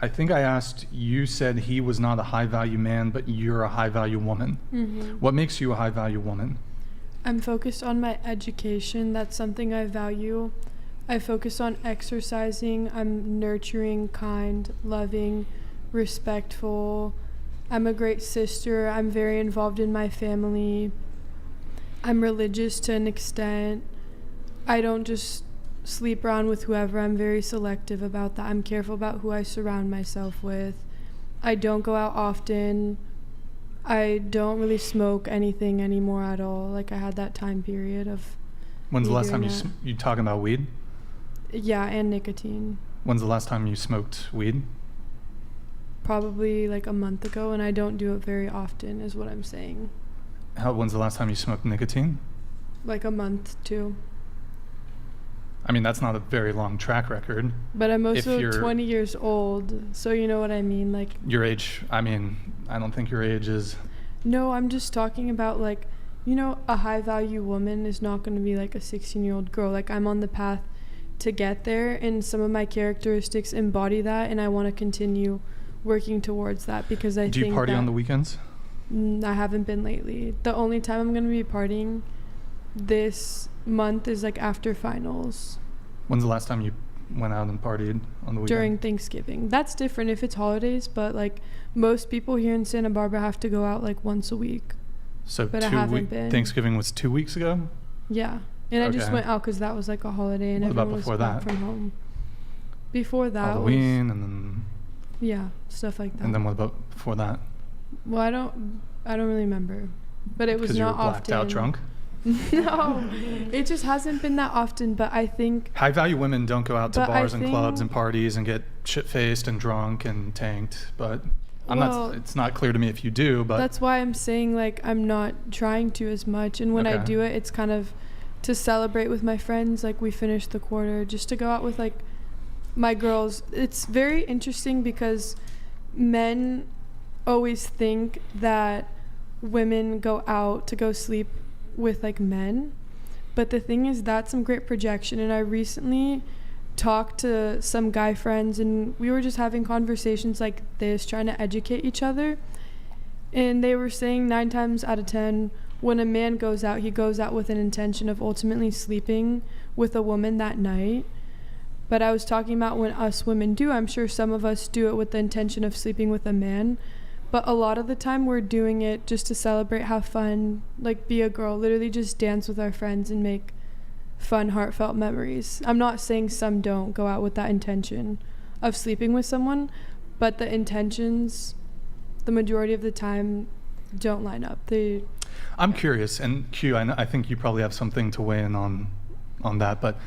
I think I asked, you said he was not a high-value man, but you're a high-value woman. Mm-hmm. What makes you a high-value woman? I'm focused on my education. That's something I value. I focus on exercising. I'm nurturing, kind, loving, respectful. I'm a great sister. I'm very involved in my family. I'm religious to an extent. I don't just sleep around with whoever. I'm very selective about that. I'm careful about who I surround myself with. I don't go out often. I don't really smoke anything anymore at all. Like, I had that time period of... When's the last time you talking about weed? Yeah, and nicotine. When's the last time you smoked weed? Probably like a month ago, and I don't do it very often, is what I'm saying. When's the last time you smoked nicotine? Like a month, too. I mean, that's not a very long track record. But I'm also 20 years old, so you know what I mean? Like, your age, I mean, I don't think your age is... No, I'm just talking about, like, you know, a high-value woman is not going to be like a 16-year-old girl. Like, I'm on the path to get there, and some of my characteristics embody that, and I want to continue working towards that because I think... Do you party on the weekends? I haven't been lately. The only time I'm going to be partying this month is like after finals. When's the last time you went out and partied on the weekend? During Thanksgiving. That's different if it's holidays, but like most people here in Santa Barbara have to go out like once a week. So but I haven't been. Thanksgiving was 2 weeks ago? Yeah. And I just went out because that was like a holiday and everyone was back from home. Before that Halloween and then... Yeah, stuff like that. And then what about before that? Well, I don't really remember. But it was not often. Because you were blacked out drunk? No, it just hasn't been that often, but I think... High-value women don't go out to bars and clubs and parties and get shit-faced and drunk and tanked, but it's not clear to me if you do, but... That's why I'm saying, like, I'm not trying to as much, and when I do it, it's kind of to celebrate with my friends, like, we finished the quarter, just to go out with, like, my girls. It's very interesting because men always think that women go out to go sleep with like men, but the thing is that's some great projection. And I recently talked to some guy friends and we were just having conversations like this, trying to educate each other, and they were saying 9 times out of 10 when a man goes out, he goes out with an intention of ultimately sleeping with a woman that night. But I was talking about when us women do, I'm sure some of us do it with the intention of sleeping with a man. But a lot of the time we're doing it just to celebrate, have fun, like be a girl, literally just dance with our friends and make fun, heartfelt memories. I'm not saying some don't go out with that intention of sleeping with someone, but the intentions, the majority of the time, don't line up. I'm curious, and Q, I think you probably have something to weigh in on that, but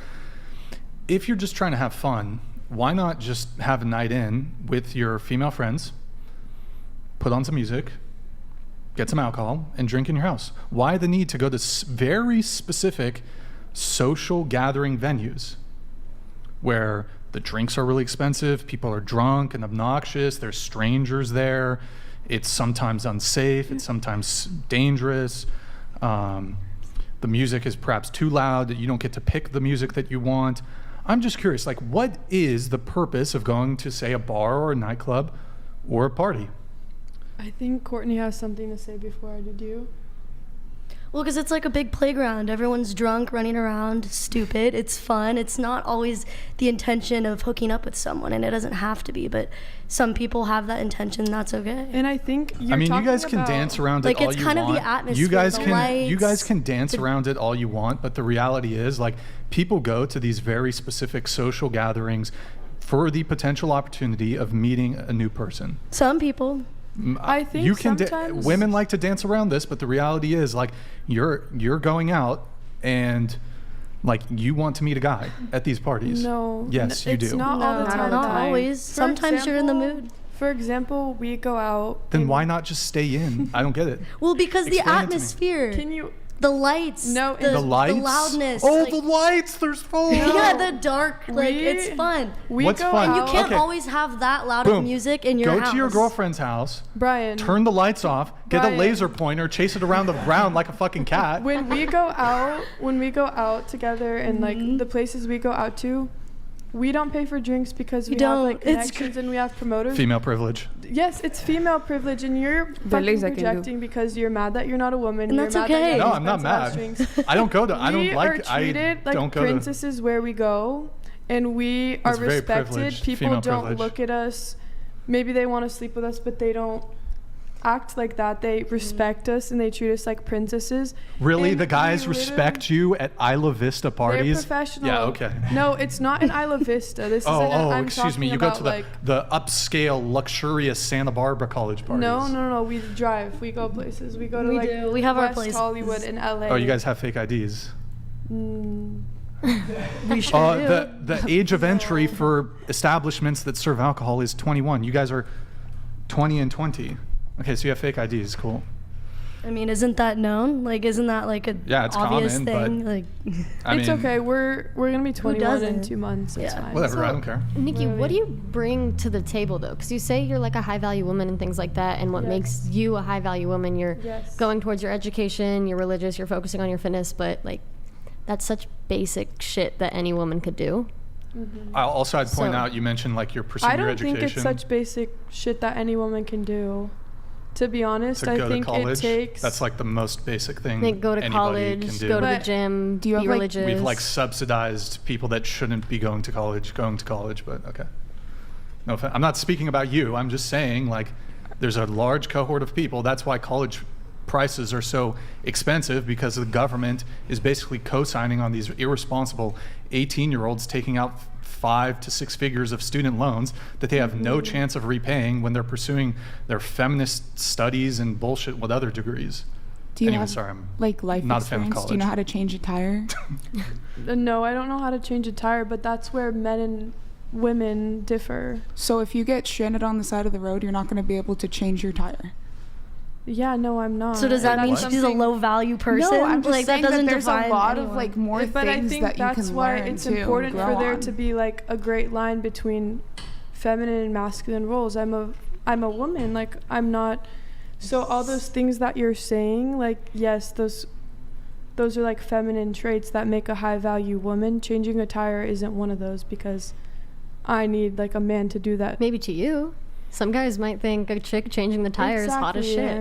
if you're just trying to have fun, why not just have a night in with your female friends, put on some music, get some alcohol, and drink in your house? Why the need to go to very specific social gathering venues where the drinks are really expensive, people are drunk and obnoxious, there's strangers there, it's sometimes unsafe, it's sometimes dangerous, the music is perhaps too loud, that you don't get to pick the music that you want. I'm just curious, like, what is the purpose of going to, say, a bar or a nightclub or a party? I think Courtney has something to say before I do. Well, because it's like a big playground. Everyone's drunk, running around, stupid. It's fun. It's not always the intention of hooking up with someone, and it doesn't have to be, but some people have that intention, and that's okay. And I think you guys can dance around it all you want. Like, it's kind of the atmosphere, you guys can dance around it all you want, but the reality is, like, people go to these very specific social gatherings for the potential opportunity of meeting a new person. Some people. I think sometimes women like to dance around this, but the reality is, like, you're going out and, like, you want to meet a guy at these parties. No. Yes, you do. It's not all the time. Not always. Sometimes you're in the mood. For example, we go out. Then why not just stay in? I don't get it. Well, because the atmosphere. Can you? The lights. No, the lights? The loudness. Oh, the lights. There's fun. Yeah, the dark. Like, it's fun. What's fun? And you can't always have that loud of music in your house. Go to your girlfriend's house. Brian. Turn the lights off. Get a laser pointer. Chase it around the ground like a fucking cat. When we go out together and like the places we go out to, we don't pay for drinks because we have don't. like It's connections and we have promoters. Female privilege. Yes, it's female privilege, and you're fucking projecting because you're mad that you're not a woman. And you're that's mad okay. That you No, have I'm not expensive mad. drinks. I don't go to. I don't We like. are treated I don't like go to. princesses where we go, and we are That's very respected. privileged, People female don't privilege. look at us. Maybe they want to sleep with us, but they don't act like that. They respect us and they treat us like princesses. Really, And the guys we respect you at Isla Vista parties? They're professional. Yeah, okay. No, it's not in Isla Vista. This Oh, isn't. I'm excuse me. talking You go about, to like, the upscale, luxurious Santa Barbara college parties. No. We drive. We go places. We go to We like do. We have our West places. Hollywood in LA. Oh, you guys have fake IDs. We sure do. The age of entry for establishments that serve alcohol is 21. You guys are 20 and 20. Okay, so you have fake IDs. Cool. I mean, isn't that known? Like, isn't that like a Yeah, it's obvious common, thing? but Like, I It's mean, okay. We're gonna be 21 in doesn't? 2 months. It's Yeah. fine. whatever. So- I don't care. Nikki, what do Literally. you bring to the table though? Because you say you're like a high value woman and things like that, and what Yes. makes you a high value woman? You're Yes. going towards your education, you're religious, you're focusing on your fitness, but like that's such basic shit that any woman could do. Also, I'd point So- out you mentioned like you're pursuing I your don't education. think it's such basic shit that any woman can do. To be honest, to I go think to college. it takes. That's like the most basic thing Like go to anybody college, can do. go to the But gym, do you be have, like- religious. We've like subsidized people that shouldn't be going to college, but okay. No, I'm not speaking about you. I'm just saying like there's a large cohort of people. That's why college prices are so expensive, because the government is basically co-signing on these irresponsible 18-year-olds taking out 5 to 6 figures of student loans that they have no chance of repaying when they're pursuing their feminist studies and bullshit with other degrees. Do you Anyway, have sorry, I'm like life not a fan of experience? Do you know college. how to change a tire? No, I don't know how to change a tire, but that's where men and women differ. So if you get stranded on the side of the road, you're not going to be able to change your tire. Yeah, no, I'm not. so does that That's mean she's a something- low value person? No, I'm just like saying that doesn't that there's a define lot anyone. of like more But I things think that you that's can why learn it's too, important and for grow there on. to be like a great line between feminine and masculine roles. I'm a woman. Like I'm not. So all those things that you're saying, like yes, those are like feminine traits that make a high value woman. Changing a tire isn't one of those, because I need like a man to do that. Maybe to you. Some guys might think a chick changing the tire is hot as Exactly, shit.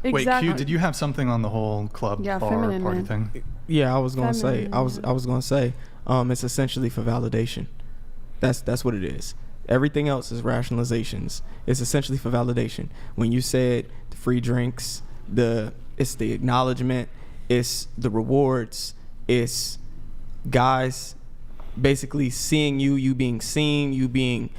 yeah. Wait, Exactly. Q, did you have something on the whole club Yeah, bar feminine party man. thing? Yeah, I was gonna say. I was Feminine. gonna say. It's essentially for validation. That's what it is. Everything else is rationalizations. It's essentially for validation. When you said the free drinks, it's the acknowledgement, it's the rewards, it's guys basically seeing you being seen, you being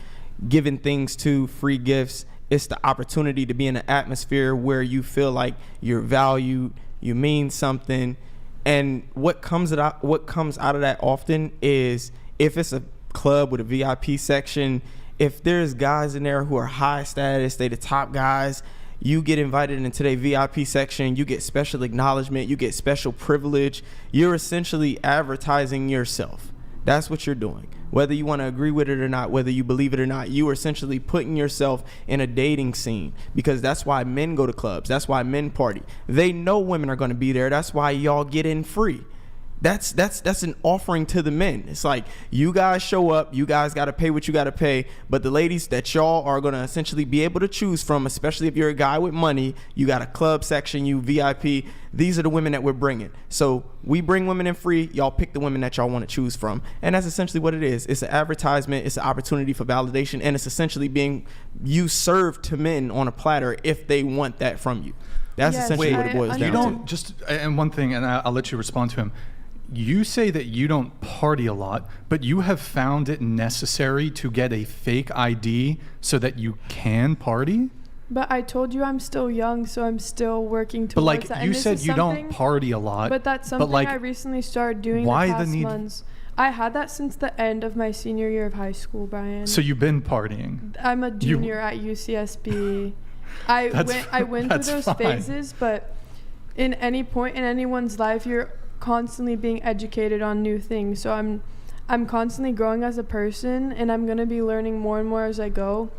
given things to, free gifts. It's the opportunity to be in an atmosphere where you feel like you're valued, you mean something. And what comes out of that often is, if it's a club with a VIP section, if there's guys in there who are high status, they the top guys, you get invited into their VIP section, you get special acknowledgement, you get special privilege. You're essentially advertising yourself. That's what you're doing. Whether you want to agree with it or not, whether you believe it or not, you are essentially putting yourself in a dating scene, because that's why men go to clubs. That's why men party. They know women are going to be there. That's why y'all get in free. That's an offering to the men. It's like, you guys show up, you guys got to pay what you got to pay, but the ladies that y'all are going to essentially be able to choose from, especially if you're a guy with money, you got a club section, you VIP, these are the women that we're bringing. So we bring women in free, y'all pick the women that y'all want to choose from. And that's essentially what it is. It's an advertisement, it's an opportunity for validation, and it's essentially being you served to men on a platter if they want that from you. That's Yes, essentially Wait, what it boils you down don't to. just, and one thing, and I'll let you respond to him. You say that you don't party a lot, but you have found it necessary to get a fake ID so that you can party? But I told you I'm still young, so I'm still working towards But like that. And you this said, is you don't something- party a lot. But that's something like, I recently started doing why the the past need- months. I had that since the end of my senior year of high school, Brian. So you've been partying. I'm a junior at UCSB. I went through That's those fine. phases, but in any point in anyone's life, you're constantly being educated on new things. So I'm constantly growing as a person, and I'm going to be learning more and more as I go.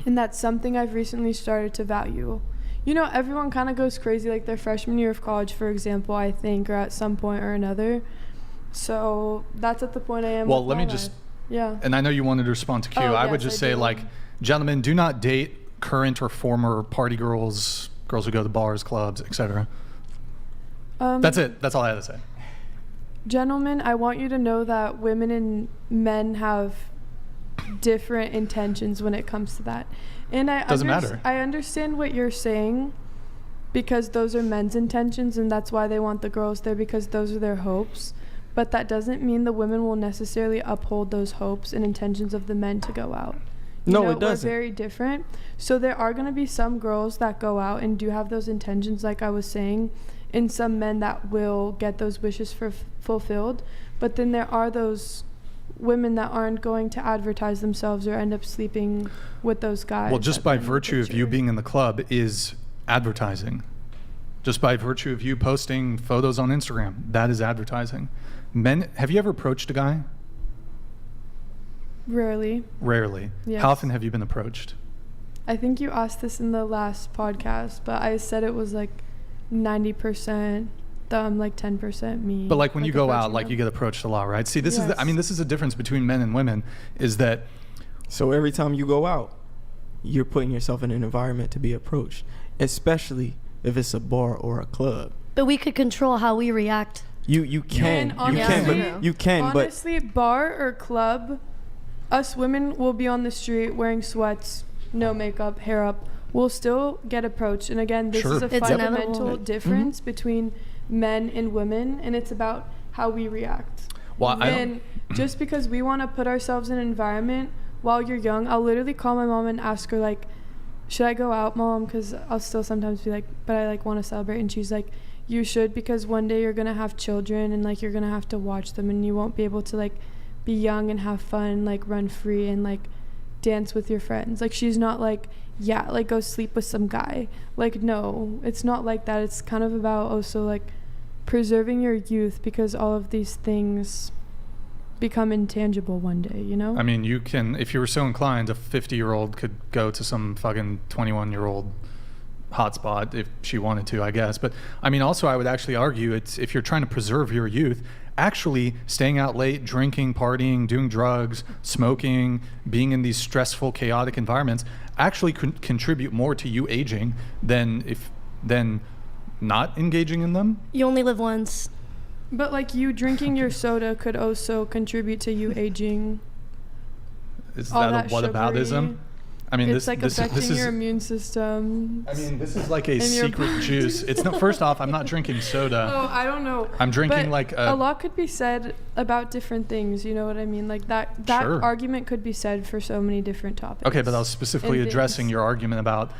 And that's something I've recently started to value. You know, everyone kind of goes crazy like their freshman year of college, for example, I think, or at some point or another. So that's at the point I am. Well, with let my me just life. Yeah. and I know you wanted to respond to Q. Oh, I would yes, just I say, do. like, gentlemen, do not date current or former party girls, girls who go to bars, clubs, etc. That's it. That's all I had to say. Gentlemen, I want you to know that women and men have different intentions when it comes to that. And Doesn't matter. I understand what you're saying, because those are men's intentions and that's why they want the girls there, because those are their hopes. But that doesn't mean the women will necessarily uphold those hopes and intentions of the men to go out. No, it doesn't. We're very different. So there are going to be some girls that go out and do have those intentions, like I was saying, and some men that will get those wishes fulfilled. But then there are those women that aren't going to advertise themselves or end up sleeping with those guys. Well, just by virtue of you being in the club is advertising. Just by virtue of you posting photos on Instagram, that is advertising. Men, have you ever approached a guy? Rarely. Rarely. Yes. How often have you been approached? I think you asked this in the last podcast, but I said it was like 90% them, like 10% me. But like when you go out, approaching like them. you get approached a lot, right? See, this is Yes. this is a difference between men and women, is that So every time you go out, you're putting yourself in an environment to be approached, especially if it's a bar or a club. But we could control how we react. You can, And you can, honestly- but you can, but honestly, bar or club, us women will be on the street wearing sweats, no makeup, hair up. We'll still get approached. And again, this Sure. is a It's fundamental inevitable. difference between men and women, and it's about how we react. Well, I don't- and just because we want to put ourselves in an environment while you're young, I'll literally call my mom and ask her, like, should I go out, Mom? Because I'll still sometimes be like, but I like want to celebrate. And she's like, you should, because one day you're gonna have children and like you're gonna have to watch them, and you won't be able to like be young and have fun, like run free and like dance with your friends. Like, she's not like, yeah, like go sleep with some guy. Like, no, it's not like that. It's kind of about also like preserving your youth, because all of these things become intangible one day, you know? I mean, you can, if you were so inclined, a 50-year-old could go to some fucking 21-year-old hotspot if she wanted to, I guess. But I mean, also I would actually argue it's, if you're trying to preserve your youth, actually staying out late, drinking, partying, doing drugs, smoking, being in these stressful, chaotic environments actually contribute more to you aging than not engaging in them. You only live once. But like you drinking your soda could also contribute to you aging. Is All that a that whataboutism? sugary. I mean, It's like affecting this is. your immune system. I mean, this is like a And your secret body. juice. It's not. First off, I'm not drinking soda. Oh, I don't know. I'm drinking But like a lot could be said about different things. You know what I mean? Like that Sure. argument could be said for so many different topics. Okay, but I was specifically and addressing things. your argument about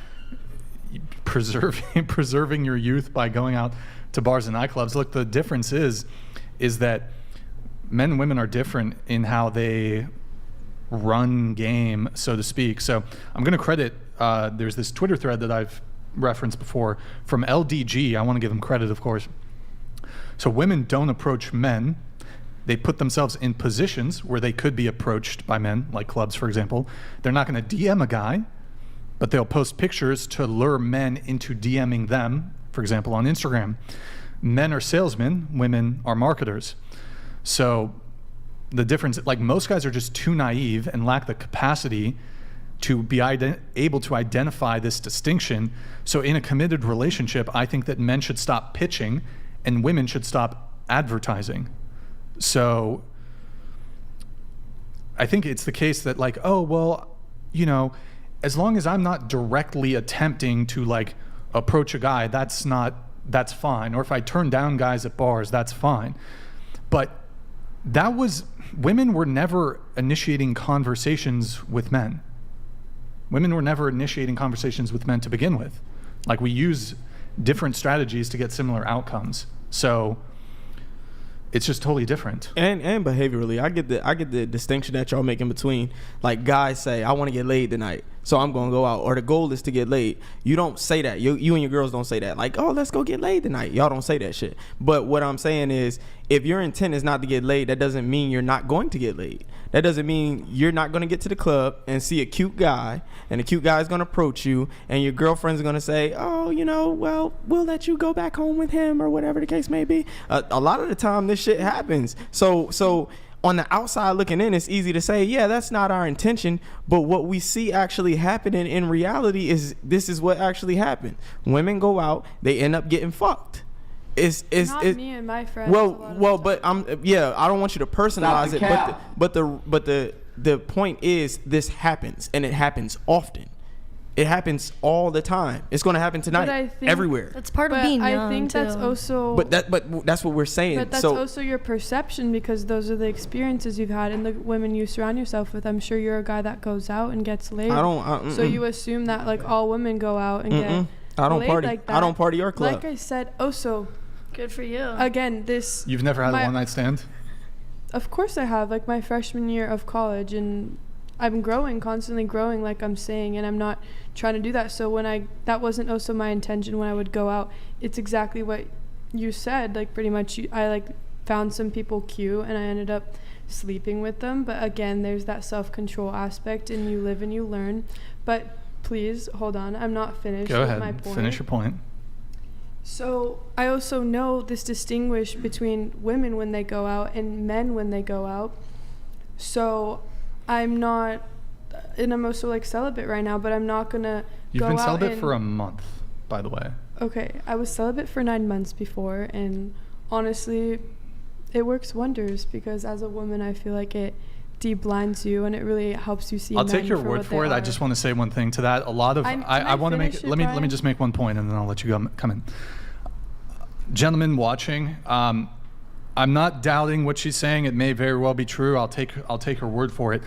preserving your youth by going out to bars and nightclubs. Look, the difference is that men and women are different in how they run game, so to speak. So I'm going to credit, there's this Twitter thread that I've referenced before from LDG. I want to give them credit, of course. So women don't approach men. They put themselves in positions where they could be approached by men, like clubs, for example. They're not going to DM a guy, but they'll post pictures to lure men into DMing them, for example, on Instagram. Men are salesmen, women are marketers. So the difference, like most guys are just too naive and lack the capacity to be able to identify this distinction. So in a committed relationship, I think that men should stop pitching and women should stop advertising. So I think it's the case that like, oh, well, you know, as long as I'm not directly attempting to like approach a guy, that's fine. Or if I turn down guys at bars, that's fine. But women were never initiating conversations with men. Women were never initiating conversations with men to begin with. Like, we use different strategies to get similar outcomes. So it's just totally different. And behaviorally, I get the distinction that y'all make in between. Like, guys say, I want to get laid tonight, so I'm gonna go out, or the goal is to get laid. You don't say that. You and your girls don't say that. Like, oh, let's go get laid tonight. Y'all don't say that shit. But what I'm saying is, if your intent is not to get laid, that doesn't mean you're not going to get laid. That doesn't mean you're not going to get to the club and see a cute guy, and the cute guy is going to approach you, and your girlfriend's going to say, oh, you know, well, we'll let you go back home with him, or whatever the case may be. A lot of the time, this shit happens. So On the outside looking in, it's easy to say, yeah, that's not our intention. But what we see actually happening in reality is this is what actually happened. Women go out, they end up getting fucked. It's me and my friends. I don't want you to personalize it, but the point is this happens, and it happens often. It happens all the time. It's going to happen tonight, everywhere. That's part of being young. I think that's also. But that's what we're saying. But that's also your perception, because those are the experiences you've had and the women you surround yourself with. I'm sure you're a guy that goes out and gets laid. So you assume that like all women go out and get. I don't laid party. Like that. I don't party your club. Like I said, also. Good for you. Again, this. You've never had a one night stand? Of course I have. Like my freshman year of college, and I'm constantly growing, like I'm saying, and I'm not trying to do that. So that wasn't also my intention when I would go out. It's exactly what you said. Like pretty much, I like found some people cute, and I ended up sleeping with them. But again, there's that self-control aspect, and you live and you learn. But please hold on, I'm not finished. Go with ahead. My point. Finish your point. So I also know this distinguish between women when they go out and men when they go out. So I'm not, and I'm also like celibate right now, but I'm not gonna You've go been out celibate for a month, by the way. Okay, I was celibate for 9 months before, and honestly, it works wonders, because as a woman, I feel like it de-blinds you, and it really helps you see I'll men take your for word what for they it. I are. just want to say one thing to that. A lot of I want to make let me just make one point, and then I'll let you come in. Gentlemen watching, I'm not doubting what she's saying. It may very well be true. I'll take her word for it.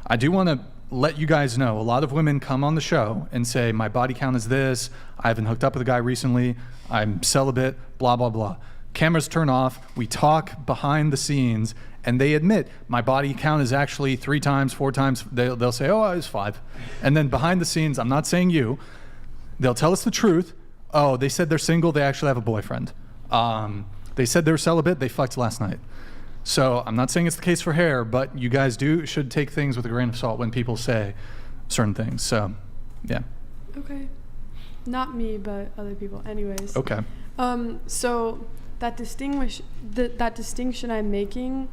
I do want to let you guys know, a lot of women come on the show and say, my body count is this, I haven't hooked up with a guy recently, I'm celibate, blah, blah, blah. Cameras turn off, we talk behind the scenes, and they admit, my body count is actually 3 times, 4 times. They'll say, oh, I was 5. And then behind the scenes, I'm not saying you, they'll tell us the truth. Oh, they said they're single, they actually have a boyfriend. They said they're celibate, they fucked last night. So I'm not saying it's the case for hair, but you guys should take things with a grain of salt when people say certain things. So, yeah. Okay. Not me, but other people. Anyways. Okay. So that distinction I'm making,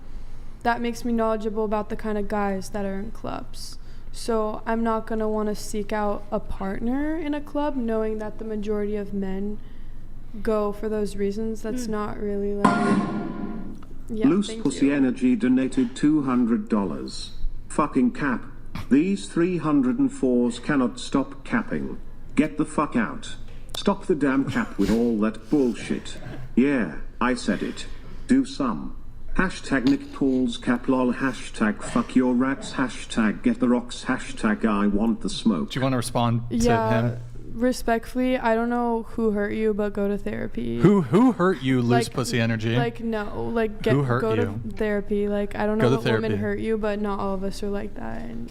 that makes me knowledgeable about the kind of guys that are in clubs. So I'm not going to want to seek out a partner in a club knowing that the majority of men go for those reasons. That's not really like... Yeah, Loose Pussy Energy donated $200. Fucking cap. These 304s cannot stop capping. Get the fuck out. Stop the damn cap with all that bullshit. Yeah, I said it. Do some. Hashtag Nick Paul's cap lol. Hashtag fuck your rats. Hashtag get the rocks. Hashtag I want the smoke. Do you want to respond to him? Respectfully, I don't know who hurt you, but go to therapy. Who hurt you, Loose Pussy Energy? Like, no. Like, go to therapy. Like, I don't know what women hurt you, but not all of us are like that. And